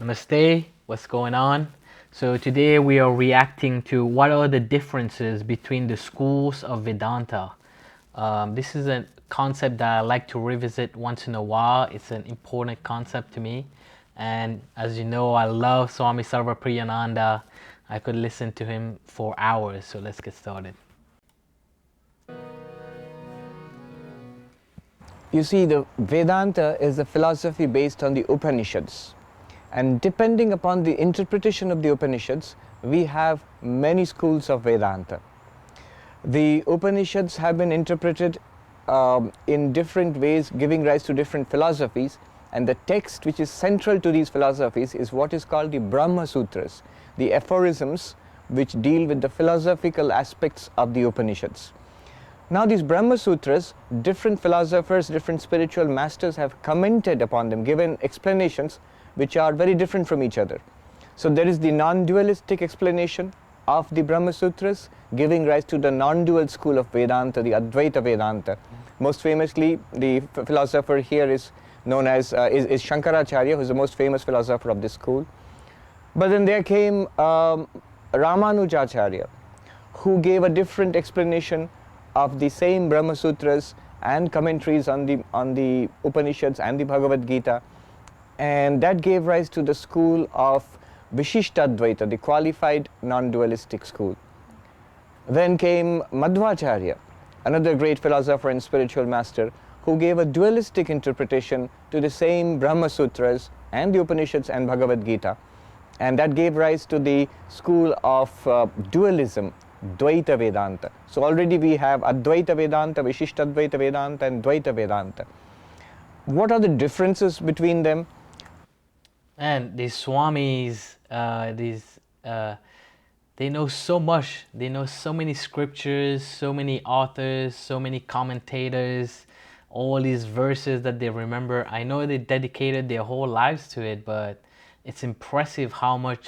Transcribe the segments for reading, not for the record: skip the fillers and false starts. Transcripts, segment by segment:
Namaste, what's going on? So today we are reacting to what are the differences between the schools of Vedanta. This is a concept that I like to revisit once in a while. It's an important concept to me. And as you know, I love Swami Sarvapriyananda. I could listen to him for hours, so let's get started. You see, the Vedanta is a philosophy based on the Upanishads. And depending upon the interpretation of the Upanishads, we have many schools of Vedanta. The Upanishads have been interpreted in different ways, giving rise to different philosophies. And the text which is central to these philosophies is what is called the Brahma Sutras, the aphorisms which deal with the philosophical aspects of the Upanishads. Now these Brahma Sutras, different philosophers, different spiritual masters have commented upon them, given explanations which are very different from each other. So there is the non-dualistic explanation of the Brahma Sutras, giving rise to the non-dual school of Vedanta, the Advaita Vedanta. Most famously, the philosopher here is known as is Shankaracharya, who is the most famous philosopher of this school. But then there came Ramanujacharya, who gave a different explanation of the same Brahma Sutras and commentaries on the Upanishads and the Bhagavad Gita, and that gave rise to the school of Vishishtadvaita, the qualified non-dualistic school. Then came Madhvacharya, another great philosopher and spiritual master, who gave a dualistic interpretation to the same Brahma Sutras and the Upanishads and Bhagavad Gita, and that gave rise to the school of dualism, Dvaita Vedanta. So already we have Advaita Vedanta, Vishishtadvaita Vedanta and Dvaita Vedanta. What are the differences between them? And these Swamis, they know so much. They know so many scriptures, so many authors, so many commentators, all these verses that they remember. I know they dedicated their whole lives to it, but it's impressive how much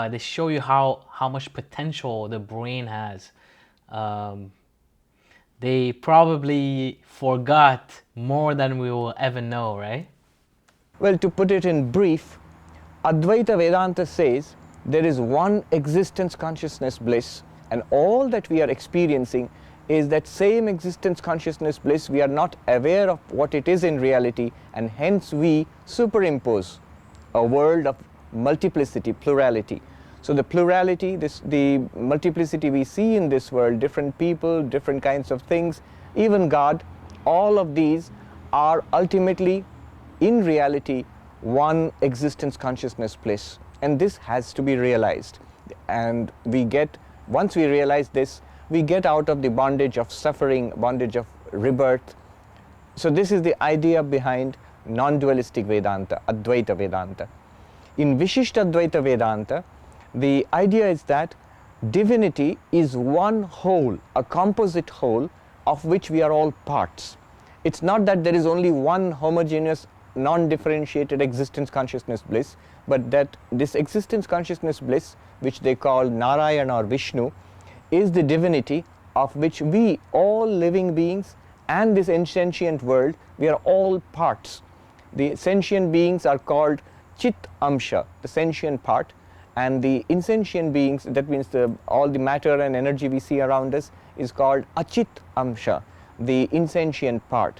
they show you how much potential the brain has. They probably forgot more than we will ever know, right? Well, to put it in brief, Advaita Vedanta says there is one existence consciousness bliss, and all that we are experiencing is that same existence consciousness bliss. We are not aware of what it is in reality, and hence we superimpose a world of multiplicity, plurality. So the plurality, the multiplicity we see in this world, different people, different kinds of things, even God, all of these are ultimately, in reality, one existence consciousness bliss. And this has to be realized. And once we realize this, we get out of the bondage of suffering, bondage of rebirth. So this is the idea behind non-dualistic Vedanta, Advaita Vedanta. In Vishishtadvaita Vedanta, the idea is that divinity is one whole, a composite whole of which we are all parts. It's not that there is only one homogeneous, non-differentiated existence consciousness bliss, but that this existence consciousness bliss, which they call Narayana or Vishnu, is the divinity of which we, all living beings, and this insentient world, we are all parts. The sentient beings are called Chit Amsha, the sentient part, and the insentient beings, that means all the matter and energy we see around us, is called Achit Amsha, the insentient part.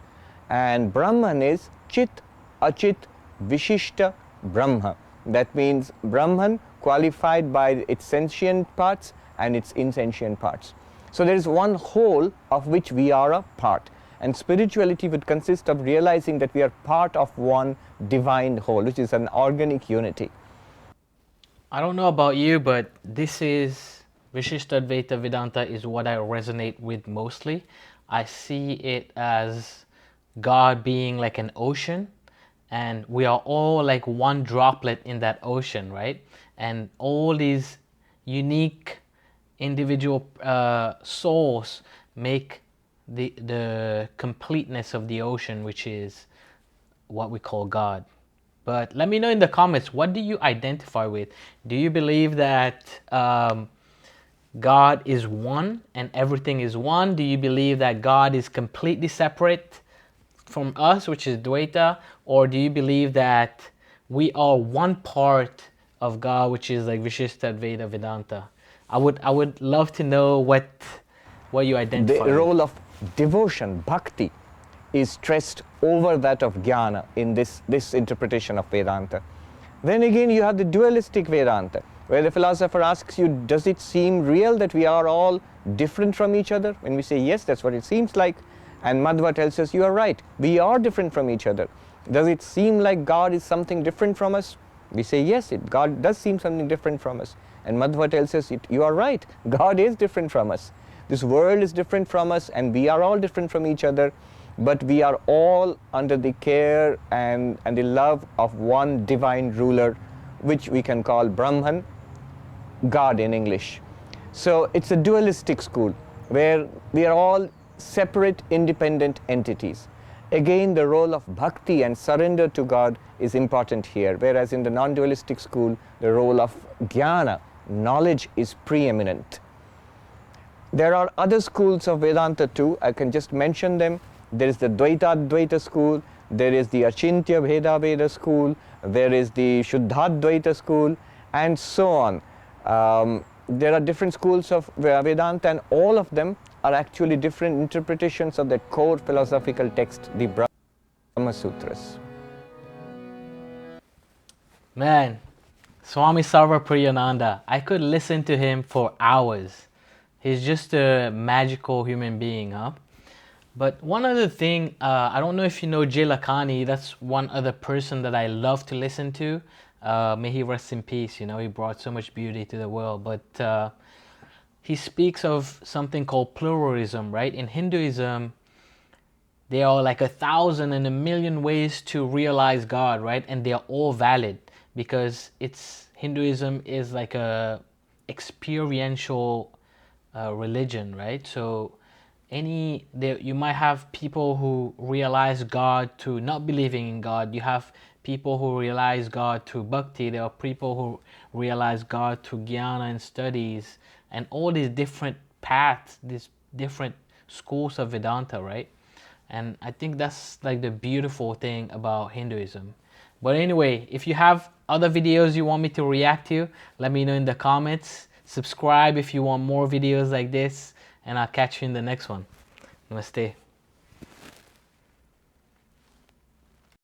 And Brahman is Chit, Achit, Vishishta, Brahma. That means Brahman qualified by its sentient parts and its insentient parts. So there is one whole of which we are a part. And spirituality would consist of realizing that we are part of one divine whole, which is an organic unity. I don't know about you, but this is Vishishtadvaita Vedanta is what I resonate with mostly. I see it as God being like an ocean, and we are all like one droplet in that ocean, right? And all these unique individual souls make the completeness of the ocean, which is what we call God. But let me know in the comments, what do you identify with? Do you believe that God is one and everything is one? Do you believe that God is completely separate from us, which is Dvaita? Or do you believe that we are one part of God, which is like Vishishtadvaita Vedanta. I would love to know what you The identify with. role of devotion, bhakti, is stressed over that of jnana in this interpretation of Vedanta. Then again, you have the dualistic Vedanta, where the philosopher asks you, does it seem real that we are all different from each other? When we say yes, that's what it seems like. And Madhva tells us, you are right, we are different from each other. Does it seem like God is something different from us? We say yes, God does seem something different from us. And Madhva tells us, you are right, God is different from us. This world is different from us, and we are all different from each other, but we are all under the care and the love of one divine ruler, which we can call Brahman, God in English. So it's a dualistic school where we are all separate, independent entities. Again, the role of bhakti and surrender to God is important here, whereas in the non-dualistic school, the role of jnana, knowledge, is preeminent. There are other schools of Vedanta too. I can just mention them. There is the Dvaita school, there is the Achintya Bheda Veda school, there is the Shuddhadvaita school, and so on. There are different schools of Vedanta, and all of them are actually different interpretations of that core philosophical text, the Brahma Sutras. Man, Swami Sarvapriyananda, I could listen to him for hours. He's just a magical human being, huh? But one other thing, I don't know if you know Jay Lakhani. That's one other person that I love to listen to. May he rest in peace. You know, he brought so much beauty to the world. But he speaks of something called pluralism, right? In Hinduism, there are like 1,000 and 1,000,000 ways to realize God, right? And they are all valid because Hinduism is like a experiential religion, right? So you might have people who realize God to not believing in God. You have people who realize God through bhakti. There are people who realize God through jnana and studies, and all these different paths, these different schools of Vedanta, right? And I think that's like the beautiful thing about Hinduism. But anyway, if you have other videos you want me to react to, let me know in the comments. Subscribe if you want more videos like this, and I'll catch you in the next one. Namaste.